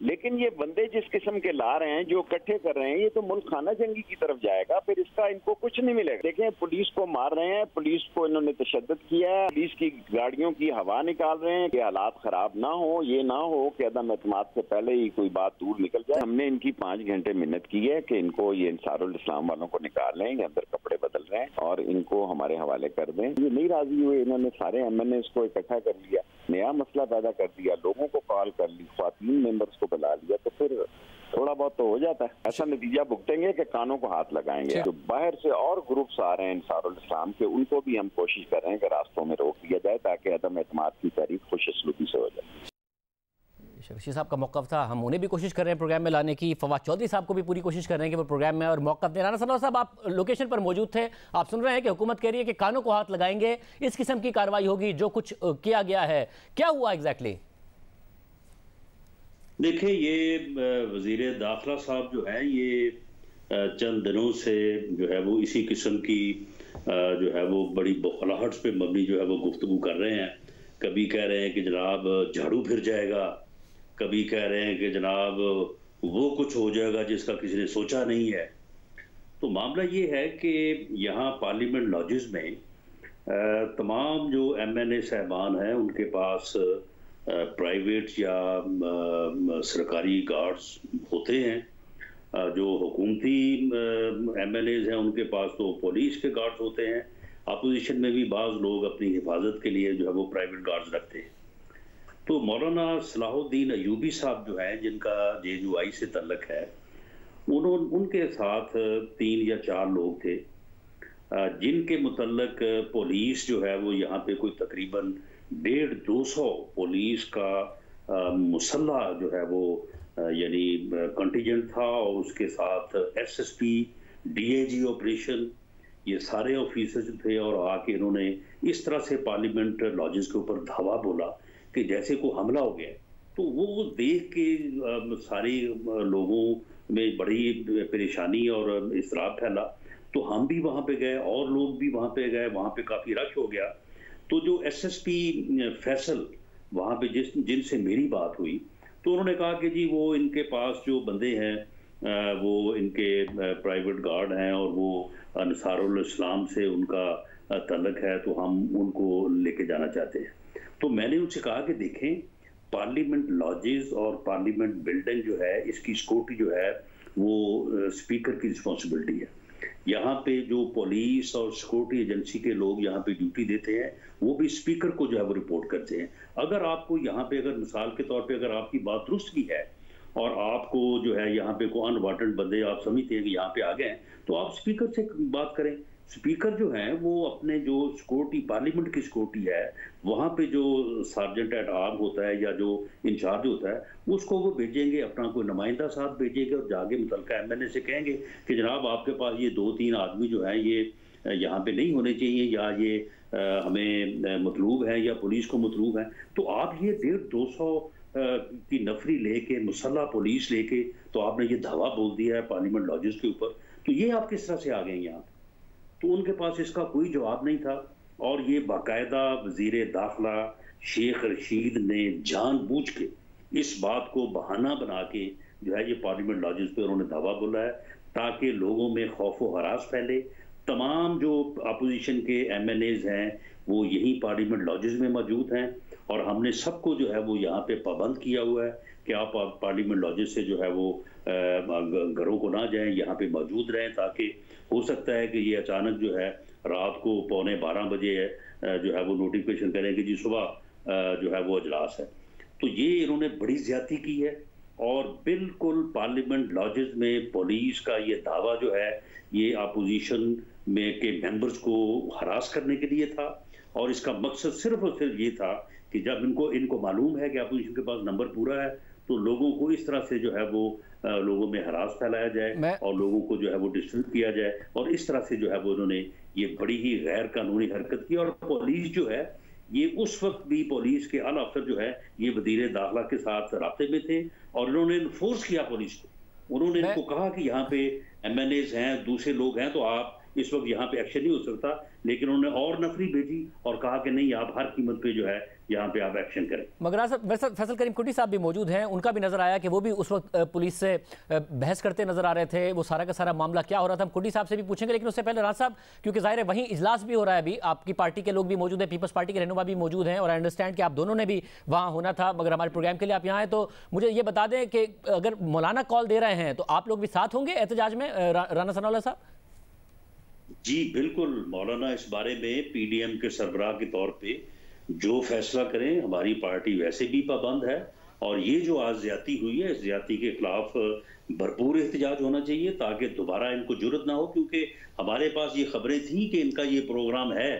لیکن یہ بندے جس قسم کے لا رہے ہیں، جو اکٹھے کر رہے ہیں، یہ تو ملک خانہ جنگی کی طرف جائے گا، پھر اس کا ان کو کچھ نہیں ملے گا۔ دیکھیں پولیس کو مار رہے ہیں، پولیس کو انہوں نے تشدد کیا ہے، پولیس کی گاڑیوں کی ہوا نکال رہے ہیں کہ حالات خراب نہ ہو، یہ نہ ہو کہ عدم اعتماد سے پہلے ہی کوئی بات دور نکل جائے۔ ہم نے ان کی 5 گھنٹے محنت کی ہے کہ ان کو یہ انصار الاسلام والوں کو نکال لیں، یہ اندر کپڑے بدل رہے ہیں اور ان کو ہمارے حوالے کر دیں۔ یہ نہیں راضی ہوئے، انہوں نے سارے MNAs کو اکٹھا کر لیا، نیا مسئلہ پیدا کر دیا، لوگوں کو کال کر لی، خواتین ممبرس کو بلا لیا، تو پھر تھوڑا بہت تو ہو جاتا ہے۔ ایسا نتیجہ بھگتیں گے کہ کانوں کو ہاتھ لگائیں گے۔ جو باہر سے اور گروپس آ رہے ہیں انصار الاسلام کے، ان کو بھی ہم کوشش کر رہے ہیں کہ راستوں میں روک دیا جائے تاکہ عدم اعتماد کی تحریک خوش اسلوبی سے ہو جائے۔ رشید صاحب کا موقف تھا، ہم انہیں بھی کوشش کر رہے ہیں پروگرام میں لانے کی، فواد چودھری صاحب کو بھی پوری کوشش کر رہے ہیں کہ وہ پروگرام میں اور موقف دیں۔ رانا سلوہ صاحب، آپ لوکیشن پر موجود تھے، آپ سن رہے ہیں کہ حکومت کہہ رہی ہے کہ کانوں کو ہاتھ لگائیں گے، اس قسم کی کارروائی ہوگی جو کچھ کیا گیا ہے، کیا ہوا ایگزیکٹلی؟ دیکھیں یہ وزیر داخلہ صاحب جو ہیں یہ چند دنوں سے جو ہے وہ اسی قسم کی جو ہے وہ بڑی بخلاہٹ پہ مبنی جو ہے وہ گفتگو کر رہے ہیں۔ کبھی کہہ رہے ہیں کہ جناب جھاڑو پھر جائے گا، کبھی کہہ رہے ہیں کہ جناب وہ کچھ ہو جائے گا جس کا کسی نے سوچا نہیں ہے۔ تو معاملہ یہ ہے کہ یہاں پارلیمنٹ لاجز میں تمام جو MNA صاحبان ہیں ان کے پاس پرائیویٹ یا سرکاری گارڈز ہوتے ہیں، جو حکومتی MNAs ہیں ان کے پاس تو پولیس کے گارڈز ہوتے ہیں، اپوزیشن میں بھی بعض لوگ اپنی حفاظت کے لیے جو ہے وہ پرائیویٹ گارڈز رکھتے ہیں۔ تو مولانا صلاح الدین ایوبی صاحب جو ہیں جن کا JNUI سے تعلق ہے، ان کے ساتھ 3 یا 4 لوگ تھے جن کے متعلق پولیس جو ہے وہ یہاں پہ کوئی تقریباً 150-200 پولیس کا مسلح جو ہے وہ یعنی کنٹیجنٹ تھا، اور اس کے ساتھ SSP DIG آپریشن، یہ سارے آفیسر تھے، اور آ کے انہوں نے اس طرح سے پارلیمنٹ لاجز کے اوپر دھاوا بولا کہ جیسے کوئی حملہ ہو گیا۔ تو وہ دیکھ کے سارے لوگوں میں بڑی پریشانی اور اضطراب پھیلا، تو ہم بھی وہاں پہ گئے اور لوگ بھی وہاں پہ گئے، وہاں پہ کافی رش ہو گیا۔ تو جو SSP فیصل وہاں پہ جن سے میری بات ہوئی، تو انہوں نے کہا کہ جی وہ ان کے پاس جو بندے ہیں وہ ان کے پرائیویٹ گارڈ ہیں اور وہ انصار الاسلام سے ان کا تعلق ہے، تو ہم ان کو لے کے جانا چاہتے ہیں۔ تو میں نے ان سے کہا کہ دیکھیں پارلیمنٹ لاجز اور پارلیمنٹ بلڈنگ جو ہے اس کی سیکورٹی جو ہے وہ اسپیکر کی رسپانسبلٹی ہے۔ یہاں پہ جو پولیس اور سیکورٹی ایجنسی کے لوگ یہاں پہ ڈیوٹی دیتے ہیں وہ بھی اسپیکر کو جو ہے وہ رپورٹ کرتے ہیں۔ اگر آپ کو یہاں پہ اگر مثال کے طور پہ اگر آپ کی بات درست بھی ہے اور آپ کو جو ہے یہاں پہ کوئی انوانٹڈ بندے آپ سمجھتے ہیں کہ یہاں پہ آ گئے ہیں، تو آپ اسپیکر سے بات کریں۔ اسپیکر جو ہیں وہ اپنے جو سیکورٹی پارلیمنٹ کی سیکورٹی ہے وہاں پہ جو سارجنٹ ایٹ آرم ہوتا ہے یا جو انچارج ہوتا ہے اس کو وہ بھیجیں گے، اپنا کوئی نمائندہ ساتھ بھیجیں گے اور جا کے متعلقہ MNA سے کہیں گے کہ جناب آپ کے پاس یہ 2-3 آدمی جو ہیں یہ یہاں پہ نہیں ہونے چاہیے، یا یہ ہمیں مطلوب ہے یا پولیس کو مطلوب ہے۔ تو آپ یہ 150-200 کی نفری لے کے، مسلح پولیس لے کے، تو آپ نے یہ دھاوا بول دیا ہے پارلیمنٹ لاجز کے اوپر، تو یہ آپ کس طرح سے آ گئے یہاں؟ تو ان کے پاس اس کا کوئی جواب نہیں تھا، اور یہ باقاعدہ وزیر داخلہ شیخ رشید نے جان بوجھ کے اس بات کو بہانہ بنا کے جو ہے یہ پارلیمنٹ لاجز پہ انہوں نے دعویٰ بولا ہے تاکہ لوگوں میں خوف و ہراس پھیلے۔ تمام جو اپوزیشن کے MNAs ہیں وہ یہی پارلیمنٹ لاجز میں موجود ہیں، اور ہم نے سب کو جو ہے وہ یہاں پہ پابند کیا ہوا ہے کہ آپ پارلیمنٹ لاجز سے جو ہے وہ گھروں کو نہ جائیں، یہاں پہ موجود رہیں، تاکہ ہو سکتا ہے کہ یہ اچانک جو ہے رات کو 11:45 بجے جو ہے وہ نوٹیفیکیشن کریں کہ جی صبح جو ہے وہ اجلاس ہے۔ تو یہ انہوں نے بڑی زیادتی کی ہے، اور بالکل پارلیمنٹ لاجز میں پولیس کا یہ دعویٰ جو ہے یہ اپوزیشن میں کے ممبرز کو ہراس کرنے کے لیے تھا، اور اس کا مقصد صرف اور صرف یہ تھا کہ جب ان کو معلوم ہے کہ اپوزیشن کے پاس نمبر پورا ہے تو لوگوں کو اس طرح سے جو ہے وہ لوگوں میں ہراس پھیلایا جائے اور لوگوں کو جو ہے وہ ڈسٹرب کیا جائے، اور اس طرح سے جو ہے وہ انہوں نے یہ بڑی ہی غیر قانونی حرکت کی۔ اور پولیس جو ہے یہ اس وقت بھی پولیس کے اعلیٰ افسر جو ہے یہ وزیر داخلہ کے ساتھ رابطے میں تھے، اور انہوں نے انفورس کیا پولیس کو، انہوں نے ان کو کہا کہ یہاں پہ MNAs ہیں، دوسرے لوگ ہیں، تو آپ اس وقت یہاں پہ ایکشن نہیں ہو سکتا، لیکن انہوں نے اور نفری بھیجی اور کہا کہ نہیں آپ ہر قیمت پہ جو ہے یہاں پہ آپ ایکشن کریں۔ مگر صاحب فیصل کریم کنڈی صاحب بھی موجود ہیں، ان کا بھی نظر آیا کہ وہ بھی اس وقت پولیس سے بحث کرتے نظر آ رہے تھے، وہ سارا کا سارا معاملہ کیا ہو رہا تھا ہم کنڈی صاحب سے بھی پوچھیں گے، لیکن اس سے پہلے راز صاحب کیونکہ ظاہر ہے وہیں اجلاس بھی ہو رہا ہے ابھی، آپ کی پارٹی کے لوگ بھی موجود ہیں، پیپلز پارٹی کے رہنما بھی موجود ہیں، اور آئی انڈرسٹینڈ کہ آپ دونوں نے بھی وہاں ہونا تھا، مگر ہمارے پروگرام کے لیے آپ یہاں ہیں، تو مجھے یہ بتا دیں کہ اگر مولانا کال دے رہے ہیں تو آپ لوگ بھی ساتھ ہوں گے احتجاج میں رانا ثناء اللہ صاحب؟ جی بالکل، مولانا اس بارے میں پی ڈی ایم کے سربراہ کے طور پہ جو فیصلہ کریں، ہماری پارٹی ویسے بھی پابند ہے، اور یہ جو آج زیادتی ہوئی ہے اس زیادتی کے خلاف بھرپور احتجاج ہونا چاہیے تاکہ دوبارہ ان کو جرت نہ ہو، کیونکہ ہمارے پاس یہ خبریں تھیں کہ ان کا یہ پروگرام ہے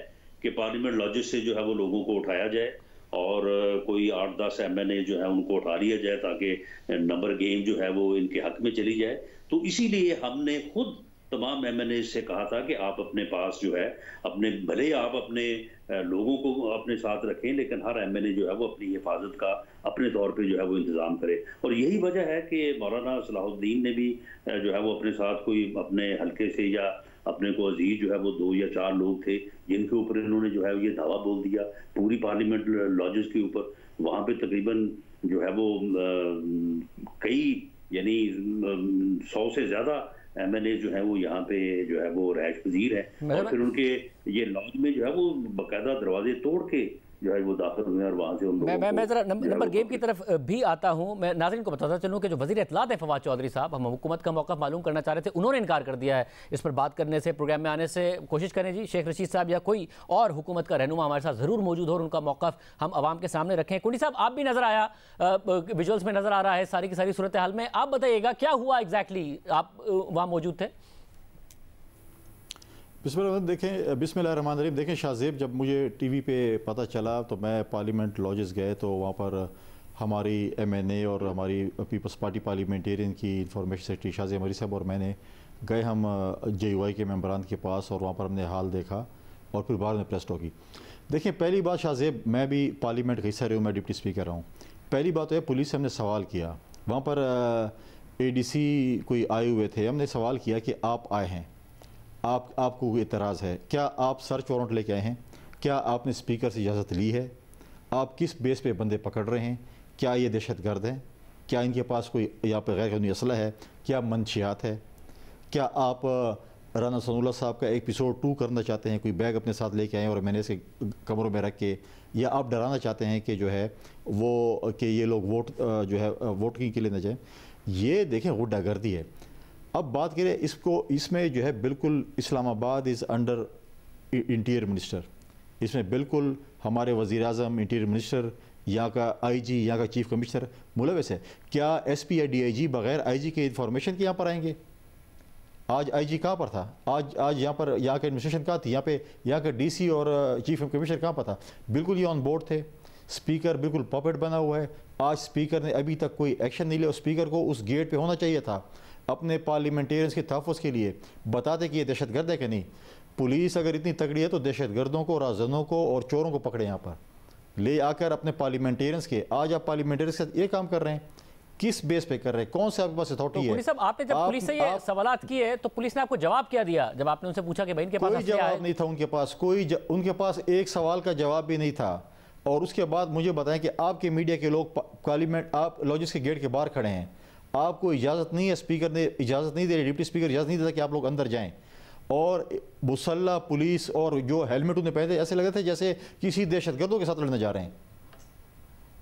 کہ پارلیمنٹ لاجز سے جو ہے وہ لوگوں کو اٹھایا جائے اور کوئی 8-10 ایم این اے جو ہے ان کو اٹھا لیا جائے تاکہ نمبر گیم جو ہے وہ ان کے حق میں چلی جائے۔ تو اسی لیے ہم نے خود تمام ایم این اے سے کہا تھا کہ آپ اپنے پاس جو ہے اپنے بھلے آپ اپنے لوگوں کو اپنے ساتھ رکھیں، لیکن ہر ایم این اے جو ہے وہ اپنی حفاظت کا اپنے طور پہ جو ہے وہ انتظام کرے، اور یہی وجہ ہے کہ مولانا صلاح الدین نے بھی جو ہے وہ اپنے ساتھ کوئی اپنے حلقے سے یا اپنے کو عزیز جو ہے وہ 2 یا 4 لوگ تھے جن کے اوپر انہوں نے جو ہے یہ دعویٰ بول دیا پوری پارلیمنٹ لاجز کے اوپر۔ وہاں پہ تقریباً جو ہے وہ کئی یعنی 100 سے زیادہ ایم این اے جو ہیں وہ یہاں پہ جو ہے وہ رہائش پذیر ہیں، اور پھر ان کے یہ لاج میں جو ہے وہ باقاعدہ دروازے توڑ کے جو ہے وہ داخل ہوئے، اور وہاں سے ان لوگوں کو میں ذرا نمبر گیم کی طرف بھی آتا ہوں۔ میں ناظرین کو بتاتا چلوں کہ جو وزیر اطلاعات ہیں فواد چودھری صاحب، ہم حکومت کا موقف معلوم کرنا چاہ رہے تھے، انہوں نے انکار کر دیا ہے اس پر بات کرنے سے، پروگرام میں آنے سے۔ کوشش کریں جی شیخ رشید صاحب یا کوئی اور حکومت کا رہنما ہمارے ساتھ ضرور موجود ہو اور ان کا موقف ہم عوام کے سامنے رکھیں۔ کنڈی صاحب آپ بھی نظر آیا، ویژولز میں نظر آ رہا ہے ساری کی ساری صورتحال میں، آپ بتائیے گا کیا ہوا ایگزیکٹلی، آپ وہاں موجود تھے؟ بسم اللہ الرحمن الرحیم۔ دیکھیں شاہ زیب، جب مجھے ٹی وی پہ پتہ چلا تو میں پارلیمنٹ لاجز گئے تو وہاں پر ہماری ایم این اے اور ہماری پیپلز پارٹی پارلیمنٹیرین کی انفارمیشن سیکرٹری شاہ زیب عمری صاحب اور میں نے گئے ہم جے یو آئی کے ممبران کے پاس، اور وہاں پر ہم نے حال دیکھا اور پھر بعد میں پریس ٹاک کی۔ دیکھیں پہلی بات شاہ زیب، میں بھی پارلیمنٹ کا حصہ رہا ہوں، میں ڈپٹی اسپیکر رہا ہوں۔ پہلی بات تو ہے پولیس سے ہم نے سوال کیا، وہاں پر اے ڈی سی کوئی آئے ہوئے تھے، ہم نے سوال کیا کہ آپ آئے ہیں، آپ کو کوئی اعتراض ہے؟ کیا آپ سرچ وارنٹ لے کے آئے ہیں؟ کیا آپ نے اسپیکر سے اجازت لی ہے؟ آپ کس بیس پہ بندے پکڑ رہے ہیں؟ کیا یہ دہشت گرد ہیں؟ کیا ان کے پاس کوئی یہاں پہ غیر قانونی اسلحہ ہے؟ کیا منشیات ہے؟ کیا آپ رانا ثناء اللہ صاحب کا ایپیسوڈ 2 کرنا چاہتے ہیں، کوئی بیگ اپنے ساتھ لے کے آئیں اور میں نے اس کے کمروں میں رکھ کے، یا آپ ڈرانا چاہتے ہیں کہ جو ہے وہ کہ یہ لوگ ووٹ جو ہے ووٹنگ کے لیے نہ جائیں؟ یہ دیکھیں غڈہ گردی ہے۔ اب بات کریں اس میں جو ہے بالکل اسلام آباد از انڈر انٹیریئر منسٹر، اس میں بالکل ہمارے وزیر اعظم، انٹیریئر منسٹر، یہاں کا آئی جی، یہاں کا چیف کمشنر ملوث ہے۔ کیا ایس پی یا ڈی آئی جی بغیر آئی جی کے انفارمیشن کے یہاں پر آئیں گے؟ آج آئی جی کہاں پر تھا؟ آج یہاں پر یہاں کا ایڈمنسٹریشن کہاں تھی؟ یہاں کا ڈی سی اور چیف کمشنر کہاں پر تھا؟ بالکل یہ آن بورڈ تھے۔ اسپیکر بالکل پاپٹ بنا ہوا ہے، آج اسپیکر نے ابھی تک کوئی ایکشن نہیں لیا۔ اسپیکر کو اس گیٹ پہ ہونا چاہیے تھا اپنے پارلیمنٹیرینز کے تحفظ کے لیے، بتاتے کہ یہ دہشت گرد ہے کہ نہیں۔ پولیس اگر اتنی تگڑی ہے تو دہشت گردوں کو، رازدنوں کو اور چوروں کو پکڑے یہاں پر لے آ کر اپنے پارلیمنٹیرینز کے۔ آج آپ پارلیمنٹیرینز کے ساتھ یہ کام کر رہے ہیں، کس بیس پہ کر رہے ہیں؟ کون سے آپ کے پاس اتھارٹی ہے؟ پولیس صاحب آپ نے جب پولیس سے یہ سوالات کیے تو پولیس نے آپ کو جواب کیا دیا جب آپ نے ان سے پوچھا کہ بھائی ان کے پاس کوئی جواب نہیں تھا ان کے پاس، ان کے پاس ایک سوال کا جواب بھی نہیں تھا۔ اور اس کے بعد مجھے بتائیں کہ آپ کے میڈیا کے لوگ پارلیمنٹ آپ لاجز کے گیٹ کے باہر کھڑے ہیں، آپ کو اجازت نہیں ہے، اسپیکر نے اجازت نہیں دے رہے، ڈپٹی اسپیکر اجازت نہیں دیتا کہ آپ لوگ اندر جائیں، اور مسلح پولیس اور جو ہیلمٹ انہیں پہنے تھے ایسے لگے تھے جیسے کسی دہشت گردوں کے ساتھ لڑنے جا رہے ہیں۔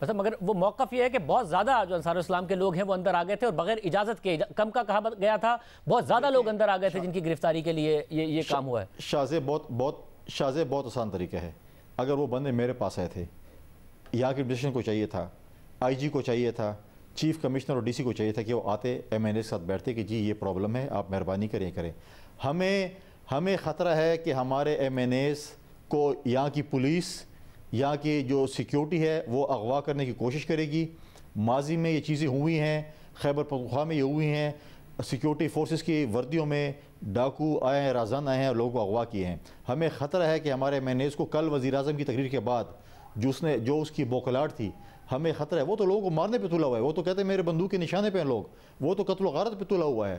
بس مگر وہ موقف یہ ہے کہ بہت زیادہ جو انصار اسلام کے لوگ ہیں وہ اندر آ گئے تھے اور بغیر اجازت کے، کم کا کہا گیا تھا بہت زیادہ لوگ اندر آ گئے تھے جن کی گرفتاری کے لیے یہ کام ہوا ہے۔ شاہ بہت آسان طریقہ ہے۔ اگر وہ بندے میرے پاس آئے تھے، یہاں کی ایڈمنسٹریشن کو چاہیے تھا، آئی جی کو چاہیے تھا، چیف کمشنر اور ڈی سی کو چاہیے تھا کہ وہ آتے ایم این اے کے ساتھ بیٹھتے کہ جی یہ پرابلم ہے، آپ مہربانی کریں۔ ہمیں خطرہ ہے کہ ہمارے ایم این ایز کو یہاں کی پولیس، یہاں کی جو سیکیورٹی ہے وہ اغوا کرنے کی کوشش کرے گی۔ ماضی میں یہ چیزیں ہوئی ہیں، خیبر پختونخوا میں یہ ہوئی ہیں، سیکیورٹی فورسز کی وردیوں میں ڈاکو آئے ہیں، رازان آئے ہیں اور لوگوں کو اغوا کیے ہیں۔ ہمیں خطرہ ہے کہ ہمارے ایم این ایز کو کل وزیر اعظم کی تقریر کے بعد جو اس کی بوکھلاہٹ تھی، ہمیں خطرہ ہے۔ وہ تو لوگوں کو مارنے پہ تلا ہوا ہے، وہ تو کہتے ہیں میرے بندوق کے نشانے پہ ہیں لوگ، وہ تو قتل و غارت پہ تلا ہوا ہے،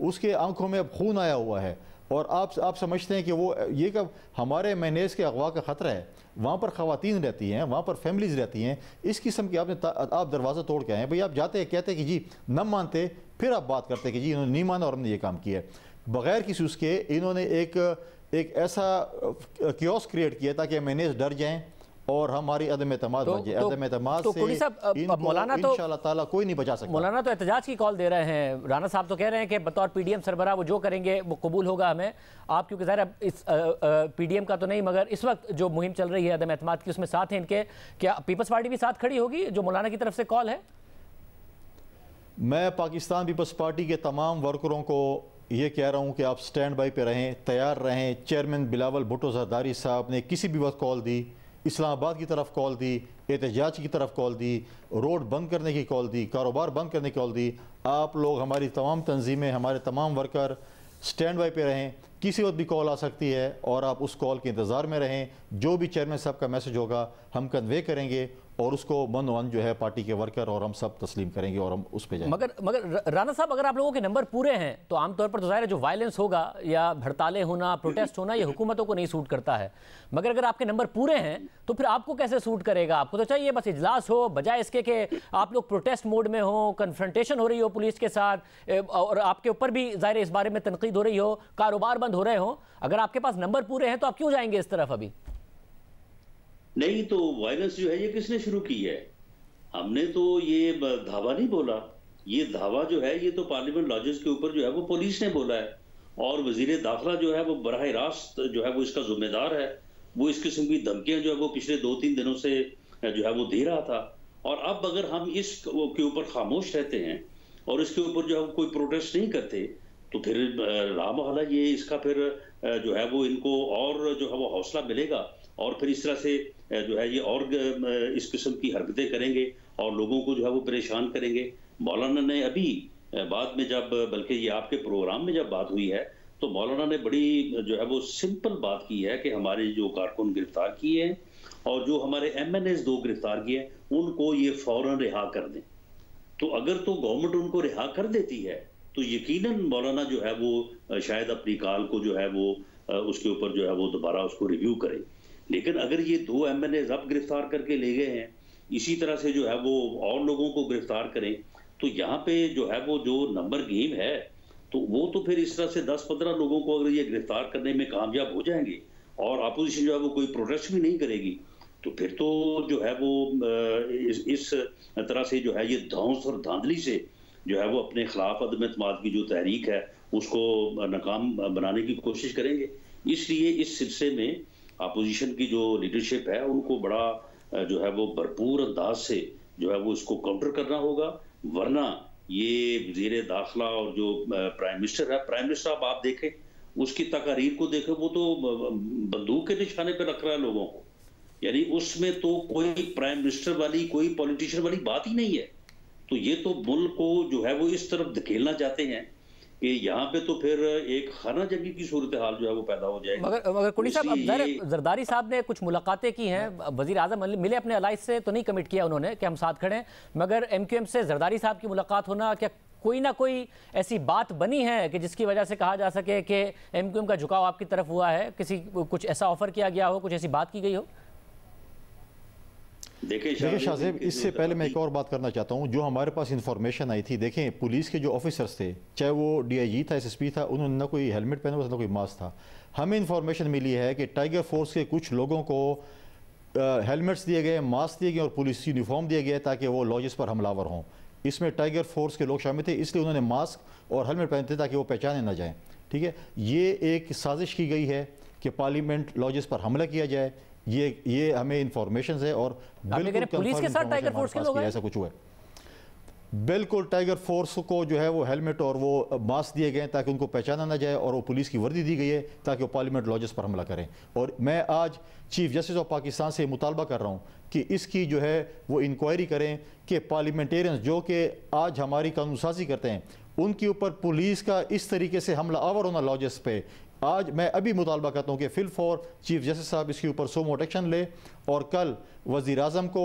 اس کے آنکھوں میں اب خون آیا ہوا ہے، اور آپ سمجھتے ہیں کہ وہ یہ کہ ہمارے MNAs کے اغوا کا خطرہ ہے، وہاں پر خواتین رہتی ہیں، وہاں پر فیملیز رہتی ہیں، اس قسم کی آپ دروازہ توڑ کے آئے ہیں. بھئی آپ جاتے ہیں کہتے ہیں کہ جی نہ مانتے، پھر آپ بات کرتے ہیں کہ جی انہوں نے نہیں مانا اور ہم نے یہ کام کیا ہے. بغیر کسی اس کے انہوں نے ایک ایسا کیوس کریٹ کیا تاکہ MNAs ڈر جائیں اور ہماری عدم اعتماد بن جائے. عدم اعتماد سے انشاءاللہ تعالیٰ کوئی نہیں بچا سکتا. مولانا تو احتجاج کی کال دے رہے ہیں. رانا صاحب تو کہہ رہے ہیں کہ بطور PDM سربراہ وہ جو کریں گے وہ قبول ہوگا ہمیں. آپ کیونکہ ظاہر اس PDM کا تو نہیں، مگر اس وقت جو مہم چل رہی ہے عدم اعتماد کی، اس میں ساتھ ہیں ان کے، کیا پیپلز پارٹی بھی ساتھ کھڑی ہوگی جو مولانا کی طرف سے کال ہے؟ میں پاکستان پیپلز پارٹی کے تمام ورکروں کو یہ کہہ رہا ہوں کہ آپ سٹینڈ بائی پہ رہیں، تیار رہیں. چیئرمین بلاول بھٹو زرداری صاحب نے کسی بھی وقت کال دی، اسلام آباد کی طرف کال دی، احتجاج کی طرف کال دی، روڈ بند کرنے کی کال دی، کاروبار بند کرنے کی کال دی. آپ لوگ، ہماری تمام تنظیمیں، ہمارے تمام ورکر سٹینڈ بائی پہ رہیں. کسی وقت بھی کال آ سکتی ہے اور آپ اس کال کے انتظار میں رہیں. جو بھی چیئرمین صاحب کا میسج ہوگا ہم کنوے کریں گے اور اس کو من ون جو ہے پارٹی کے ورکر اور ہم سب تسلیم کریں گے اور ہم اس پہ جائیں. مگر رانا صاحب اگر آپ لوگوں کے نمبر پورے ہیں تو عام طور پر تو ظاہر ہے جو وائلنس ہوگا یا ہڑتالیں ہونا، پروٹیسٹ ہونا، یہ حکومتوں کو نہیں سوٹ کرتا ہے. مگر اگر آپ کے نمبر پورے ہیں تو پھر آپ کو کیسے سوٹ کرے گا؟ آپ کو تو چاہیے بس اجلاس ہو، بجائے اس کے کہ آپ لوگ پروٹیسٹ موڈ میں ہوں، کنفرنٹیشن ہو رہی ہو پولیس کے ساتھ اور آپ کے اوپر بھی ظاہر اس بارے میں تنقید ہو رہی ہو، کاروبار بند ہو رہے ہوں. اگر آپ کے پاس نمبر پورے ہیں تو آپ کیوں جائیں گے اس طرف ابھی؟ نہیں تو وائلنس جو ہے یہ کس نے شروع کی ہے؟ ہم نے تو یہ دھاوا نہیں بولا. یہ دھاوا جو ہے یہ تو پارلیمنٹ لاجز کے اوپر جو ہے وہ پولیس نے بولا ہے، اور وزیر داخلہ جو ہے وہ براہ راست جو ہے وہ اس کا ذمہ دار ہے. وہ اس قسم کی دھمکیاں جو ہے وہ پچھلے 2-3 دنوں سے جو ہے وہ دے رہا تھا. اور اب اگر ہم اس کے اوپر خاموش رہتے ہیں اور اس کے اوپر جو ہے کوئی پروٹیسٹ نہیں کرتے تو پھر لامحالہ یہ اس کا پھر جو ہے وہ ان کو اور جو ہے وہ حوصلہ ملے گا، اور پھر اس طرح سے جو ہے یہ اور اس قسم کی حرکتیں کریں گے اور لوگوں کو جو ہے وہ پریشان کریں گے. مولانا نے ابھی بعد میں جب، بلکہ یہ آپ کے پروگرام میں جب بات ہوئی ہے تو مولانا نے بڑی جو ہے وہ سمپل بات کی ہے کہ ہمارے جو کارکن گرفتار کیے ہیں اور جو ہمارے MNAs 2 گرفتار کیے ہیں ان کو یہ فوراً رہا کر دیں. تو اگر تو گورنمنٹ ان کو رہا کر دیتی ہے تو یقیناً مولانا جو ہے وہ شاید اپنی کال کو جو ہے وہ اس کے اوپر جو ہے وہ دوبارہ اس کو ریویو کرے. لیکن اگر یہ 2 MNAs اب گرفتار کر کے لے گئے ہیں، اسی طرح سے جو ہے وہ اور لوگوں کو گرفتار کریں، تو یہاں پہ جو ہے وہ جو نمبر گیم ہے تو وہ تو پھر اس طرح سے 10-15 لوگوں کو اگر یہ گرفتار کرنے میں کامیاب ہو جائیں گے اور اپوزیشن جو ہے وہ کوئی پروٹیسٹ بھی نہیں کرے گی تو پھر تو جو ہے وہ اس طرح سے جو ہے یہ دھونس اور دھاندلی سے جو ہے وہ اپنے خلاف عدم اعتماد کی جو تحریک ہے اس کو ناکام بنانے کی کوشش کریں گے. اس لیے اس سلسلے میں اپوزیشن کی جو لیڈرشپ ہے ان کو بڑا جو ہے وہ بھرپور انداز سے جو ہے وہ اس کو کاؤنٹر کرنا ہوگا. ورنہ یہ وزیر داخلہ اور جو پرائم منسٹر ہے، پرائم منسٹر آپ دیکھیں اس کی تقاریر کو دیکھیں، وہ تو بندوق کے نشانے پہ رکھ رہا ہے لوگوں کو. یعنی اس میں تو کوئی پرائم منسٹر والی، کوئی پولیٹیشین والی بات ہی نہیں ہے. تو یہ تو ملک کو جو ہے وہ اس طرف دھکیلنا چاہتے ہیں کہ یہاں پہ تو پھر ایک خانہ جنگی کی صورتحال جو ہے وہ پیدا ہو جائے گی. مگر کوڑی صاحب، اب زرداری صاحب نے کچھ ملاقاتیں کی ہیں، وزیر اعظم ملے، اپنے الائز سے تو نہیں کمٹ کیا انہوں نے کہ ہم ساتھ کھڑے ہیں، مگر MQM سے زرداری صاحب کی ملاقات ہونا، کیا کوئی نہ کوئی ایسی بات بنی ہے کہ جس کی وجہ سے کہا جا سکے کہ MQM کا جھکاؤ آپ کی طرف ہوا ہے؟ کچھ ایسا آفر کیا گیا ہو، کچھ ایسی بات کی گئی ہو؟ دیکھیں شاہ زیب، اس سے پہلے میں ایک اور بات کرنا چاہتا ہوں. جو ہمارے پاس انفارمیشن آئی تھی، دیکھیں پولیس کے جو آفیسرز تھے، چاہے وہ DIG تھا، SSP تھا، انہوں نے نہ کوئی ہیلمٹ پہنا ہوا تھا نہ کوئی ماسک تھا. ہمیں انفارمیشن ملی ہے کہ ٹائیگر فورس کے کچھ لوگوں کو ہیلمٹس دیے گئے، ماسک دیے گئے اور پولیس یونیفارم دیا گیا تاکہ وہ لاجز پر حملہ آور ہوں. اس میں ٹائیگر فورس کے لوگ شامل تھے، اس لیے انہوں نے ماسک اور ہیلمٹ پہنے تھے تاکہ وہ پہچانے نہ جائیں. ٹھیک ہے، یہ ایک سازش کی گئی ہے کہ پارلیمنٹ لاجز پر حملہ کیا جائے. یہ ہمیں انفارمیشنز ہے اور بالکل پولیس کے ساتھ ٹائیگر فورس کے لوگ ہیں، ایسا کچھ ہوا ہے. بالکل ٹائیگر فورس کو جو ہے وہ ہیلمٹ اور وہ ماسک دیے گئے تاکہ ان کو پہچانا نہ جائے، اور وہ پولیس کی وردی دی گئی ہے تاکہ وہ پارلیمنٹ لاجز پر حملہ کریں. اور میں آج چیف جسٹس آف پاکستان سے مطالبہ کر رہا ہوں کہ اس کی جو ہے وہ انکوائری کریں کہ پارلیمنٹیرینز جو کہ آج ہماری قانون سازی کرتے ہیں ان کے اوپر پولیس کا اس طریقے سے حملہ آور ہونا لاجز پہ. آج میں ابھی مطالبہ کرتا ہوں کہ فل فور چیف جسٹس صاحب اس کے اوپر سو موٹ ایکشن لے اور کل وزیر اعظم کو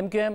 MQM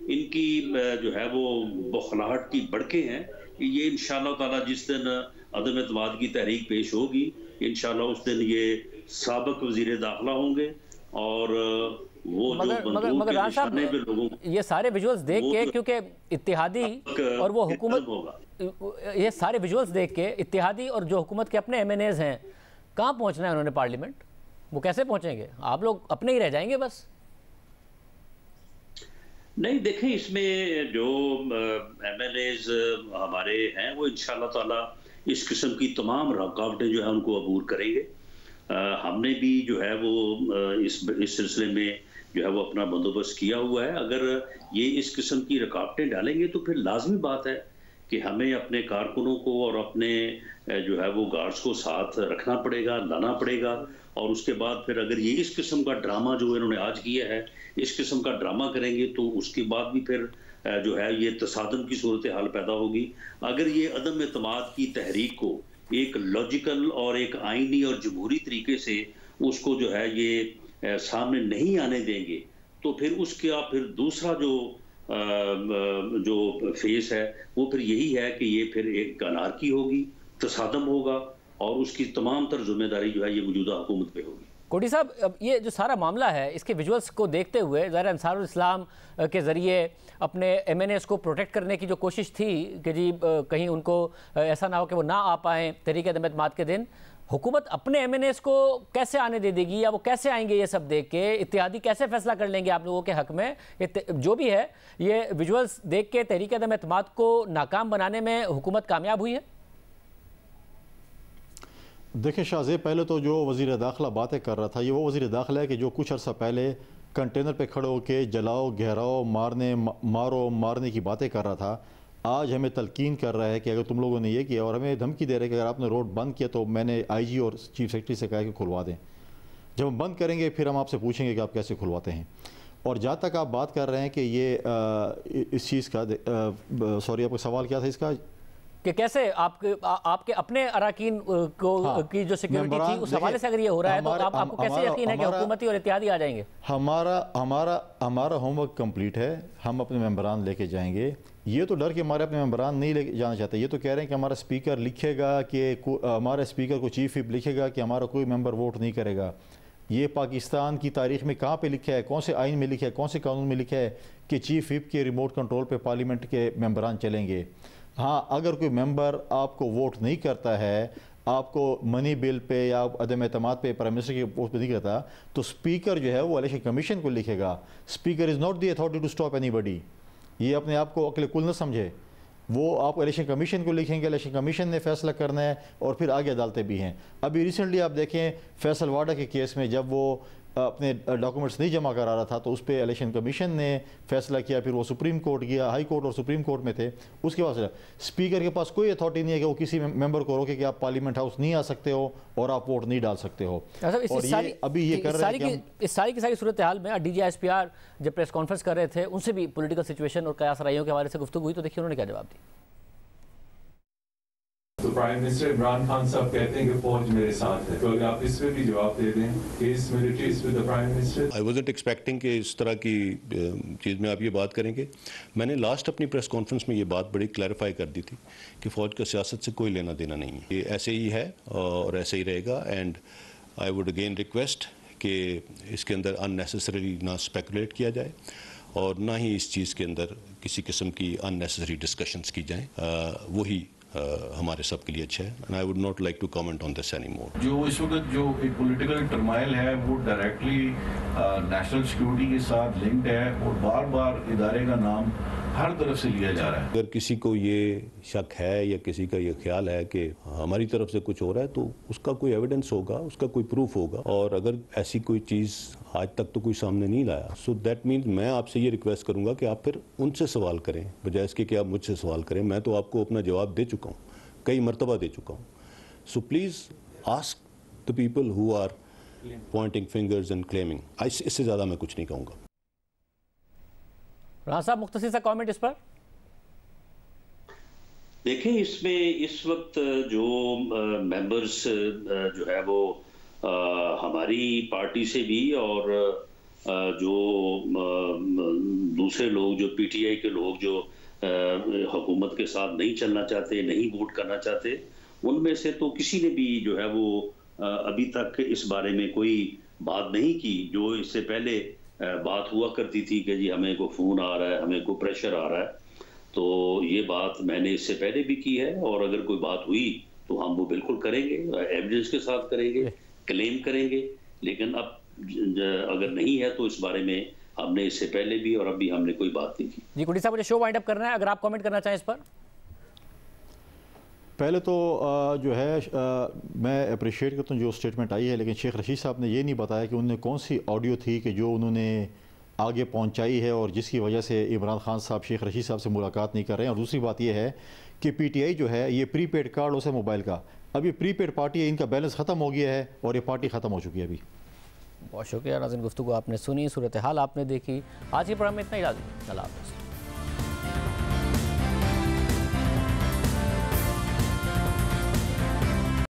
ان کی جو ہے وہ بوکھلاہٹ کی بڑکیں ہیں. یہ انشاءاللہ تعالی جس دن عدم اعتماد کی تحریک پیش ہوگی انشاءاللہ اس دن یہ سابق وزیر داخلہ ہوں گے اور وہ مگر رانا صاحب یہ سارے ویژولز دیکھ کے کیونکہ اتحادی اور وہ حکومت یہ سارے ویژولز دیکھ کے اتحادی اور جو حکومت کے اپنے ایم این ایز ہیں کہاں پہنچنا ہے انہوں نے پارلیمنٹ؟ وہ کیسے پہنچیں گے؟ آپ لوگ اپنے ہی رہ جائیں گے بس. نہیں دیکھیں اس میں جو ایم ایل ایز ہمارے ہیں وہ انشاءاللہ تعالی اس قسم کی تمام رکاوٹیں جو ہیں ان کو عبور کریں گے. ہم نے بھی جو ہے وہ اس سلسلے میں جو ہے وہ اپنا بندوبست کیا ہوا ہے. اگر یہ اس قسم کی رکاوٹیں ڈالیں گے تو پھر لازمی بات ہے کہ ہمیں اپنے کارکنوں کو اور اپنے جو ہے وہ گارڈز کو ساتھ رکھنا پڑے گا, لانا پڑے گا. اور اس کے بعد پھر اگر یہ اس قسم کا ڈرامہ جو انہوں نے آج کیا ہے اس قسم کا ڈرامہ کریں گے تو اس کے بعد بھی پھر جو ہے یہ تصادم کی صورتحال پیدا ہوگی. اگر یہ عدم اعتماد کی تحریک کو ایک لاجیکل اور ایک آئینی اور جمہوری طریقے سے اس کو جو ہے یہ سامنے نہیں آنے دیں گے تو پھر اس کا پھر دوسرا جو فیس ہے وہ پھر یہی ہے کہ یہ پھر ایک انارکی ہوگی, تصادم ہوگا اور اس کی تمام تر ذمہ داری جو ہے یہ موجودہ حکومت پہ ہوگی. کوٹھی صاحب اب یہ جو سارا معاملہ ہے اس کے ویژولز کو دیکھتے ہوئے ظاہر انصار الاسلام کے ذریعے اپنے ایم این ایز کو پروٹیکٹ کرنے کی جو کوشش تھی کہ جی کہیں ان کو ایسا نہ ہو کہ وہ نہ آ پائیں تحریک عدم اعتماد کے دن, حکومت اپنے ایم این ایز کو کیسے آنے دے دے گی یا وہ کیسے آئیں گے؟ یہ سب دیکھ کے اتحادی کیسے فیصلہ کر لیں گے آپ لوگوں کے حق میں؟ جو بھی ہے یہ ویژولز دیکھ کے تحریک عدم اعتماد کو ناکام بنانے میں حکومت کامیاب ہوئی ہے؟ دیکھیں شاہزیب, پہلے تو جو وزیر داخلہ باتیں کر رہا تھا یہ وہ وزیر داخلہ ہے کہ جو کچھ عرصہ پہلے کنٹینر پہ کھڑے ہو کے جلاؤ گھیراؤ مارنے کی باتیں کر رہا تھا. آج ہمیں تلقین کر رہا ہے کہ اگر تم لوگوں نے یہ کیا اور ہمیں دھمکی دے رہے کہ اگر آپ نے روڈ بند کیا تو میں نے آئی جی اور چیف سیکرٹری سے کہا کہ کھلوا دیں. جب ہم بند کریں گے پھر ہم آپ سے پوچھیں گے کہ آپ کیسے کھلواتے ہیں. اور جہاں تک آپ بات کر رہے ہیں کہ یہ اس چیز کا سوری آپ کا سوال کیا تھا اس کا کہ کیسے آپ کے اپنے اراکین کی جو سیکیورٹی تھی اس حوالے سے اگر یہ ہو رہا ہے تو آپ کو کیسے یقین ہے کہ حکومتی اور اتحادی آ جائیں گے؟ ہمارا ہوم ورک کمپلیٹ ہے, ہم اپنے ممبران لے کے جائیں گے. یہ تو ڈر کے ہمارے اپنے ممبران نہیں لے جانا چاہتے, یہ تو کہہ رہے ہیں کہ ہمارا اسپیکر لکھے گا کہ ہمارا اسپیکر کو چیف وپ لکھے گا کہ ہمارا کوئی ممبر ووٹ نہیں کرے گا. یہ پاکستان کی تاریخ میں کہاں پہ لکھا ہے, کون سے آئین میں لکھا ہے, کون سے قانون میں لکھا ہے کہ چیف وپ کے ریموٹ کنٹرول پہ پارلیمنٹ کے ممبران چلیں گے؟ ہاں اگر کوئی ممبر آپ کو ووٹ نہیں کرتا ہے, آپ کو منی بل پہ یا عدم اعتماد پہ پرائم منسٹر کے ووٹ پہ نہیں کرتا تو اسپیکر جو ہے وہ الیکشن کمیشن کو لکھے گا. Speaker is not the authority to stop anybody. یہ اپنے آپ کو عقل کل نہ سمجھے, وہ آپ الیکشن کمیشن کو لکھیں گے, الیکشن کمیشن نے فیصلہ کرنا ہے اور پھر آگے عدالتیں بھی ہیں. ابھی ریسنٹلی آپ دیکھیں فیصل واڈا کے کیس میں جب وہ اپنے ڈاکومنٹس نہیں جمع کرا رہا تھا تو اس پہ الیکشن کمیشن نے فیصلہ کیا, پھر وہ سپریم کورٹ گیا, ہائی کورٹ اور سپریم کورٹ میں تھے. اس کے بعد اسپیکر کے پاس کوئی اتھارٹی نہیں ہے کہ وہ کسی ممبر کو روکے کہ آپ پارلیمنٹ ہاؤس نہیں آ سکتے ہو اور آپ ووٹ نہیں ڈال سکتے ہو. اور یہ ابھی یہ کر رہے ہیں کہ اس ساری کی ساری صورتحال میں D G S P R جب پریس کانفرنس کر رہے تھے ان سے بھی پولیٹیکل سچویشن اور قیاس رائیوں کے حوالے سے گفتگو ہوئی تو دیکھیے انہوں نے کیا جواب دی. تو پرائم منسٹر عمران خان صاحب کہتے ہیں کہ فوج میرے ساتھ ہے, تو اگر آپ اس پہ بھی جواب دے دیں کہ اس ملٹری اس پہ the prime minister. I wasn't expecting کہ اس طرح کی چیز میں آپ یہ بات کریں گے. میں نے لاسٹ اپنی پریس کانفرنس میں یہ بات بڑی کلیریفائی کر دی تھی کہ فوج کا سیاست سے کوئی لینا دینا نہیں ہے, یہ ایسے ہی ہے اور ایسے ہی رہے گا. And I would again request کہ اس کے اندر اننیسیسریلی نہ اسپیکولیٹ کیا جائے اور نہ ہی اس چیز کے اندر کسی قسم کی اننیسیسری ڈسکشنز کی جائیں. وہی ہمارے سب کے لیے اچھا ہے. and I would not like to comment on this anymore. جو اس وقت جو ایک پولیٹیکل ٹرمائل ہے وہ ڈائریکٹلی نیشنل سیکیورٹی کے ساتھ لنکڈ ہے اور بار بار ادارے کا نام ہر طرف سے لیا جا رہا ہے. اگر کسی کو یہ شک ہے یا کسی کا یہ خیال ہے کہ ہماری طرف سے کچھ ہو رہا ہے تو اس کا کوئی ایویڈنس ہوگا, اس کا کوئی پروف ہوگا, اور اگر ایسی کوئی چیز آج تک تو کوئی سامنے نہیں لایا سو دیٹ مینز میں آپ سے یہ ریکویسٹ کروں گا کہ آپ پھر ان سے سوال کریں بجائے اس کے کہ آپ مجھ سے سوال کریں. میں تو آپ کو اپنا جواب دے چکا ہوں, کئی مرتبہ دے چکا ہوں. So please ask the people who are pointing fingers and claiming. اس سے زیادہ میں کچھ نہیں کہوں گا. رانا صاحب مختصر سا کامنٹ اس پر. دیکھیں اس میں اس وقت جو ممبرز جو ہے وہ ہماری پارٹی سے بھی اور جو دوسرے لوگ جو پی ٹی آئی کے لوگ جو حکومت کے ساتھ نہیں چلنا چاہتے، نہیں ووٹ کرنا چاہتے، ان میں سے تو کسی نے بھی جو ہے وہ ابھی تک اس بارے میں کوئی بات نہیں کی. جو اس سے پہلے بات ہوا کرتی تھی کہ جی ہمیں کوئی فون آ رہا ہے، ہمیں کوئی پریشر آ رہا ہے، تو یہ بات میں نے اس سے پہلے بھی کی ہے، اور اگر کوئی بات ہوئی تو ہم وہ بالکل کریں گے، ایویڈنس کے ساتھ کریں گے، کلیم کریں گے. لیکن اب اگر نہیں ہے تو اس بارے میں ہم نے اس سے پہلے بھی اور اب بھی ہم نے کوئی بات نہیں کی. جی کوٹی صاحب، مجھے شو وائنڈ اپ کرنا ہے، اگر آپ کامنٹ کرنا چاہیں اس پر. پہلے تو جو ہے میں اپریشیٹ کرتا ہوں جو سٹیٹمنٹ آئی ہے، لیکن شیخ رشید صاحب نے یہ نہیں بتایا کہ انہوں نے کون سی آڈیو تھی کہ جو انہوں نے آگے پہنچائی ہے اور جس کی وجہ سے عمران خان صاحب شیخ رشید صاحب سے ملاقات نہیں کر رہے ہیں. اور دوسری بات یہ ہے کہ پی ٹی آئی جو ہے یہ پری پیڈ کارڈ اسے موبائل کا، اب یہ پری پیڈ پارٹی ہے، ان کا بیلنس ختم ہو گیا ہے اور یہ پارٹی ختم ہو چکی ہے ابھی. بہت شکریہ ناظرین، گفتگو آپ نے سنی، صورتحال آپ نے دیکھی. آج کے پروگرام میں اتنا ہی. اللہ حافظ.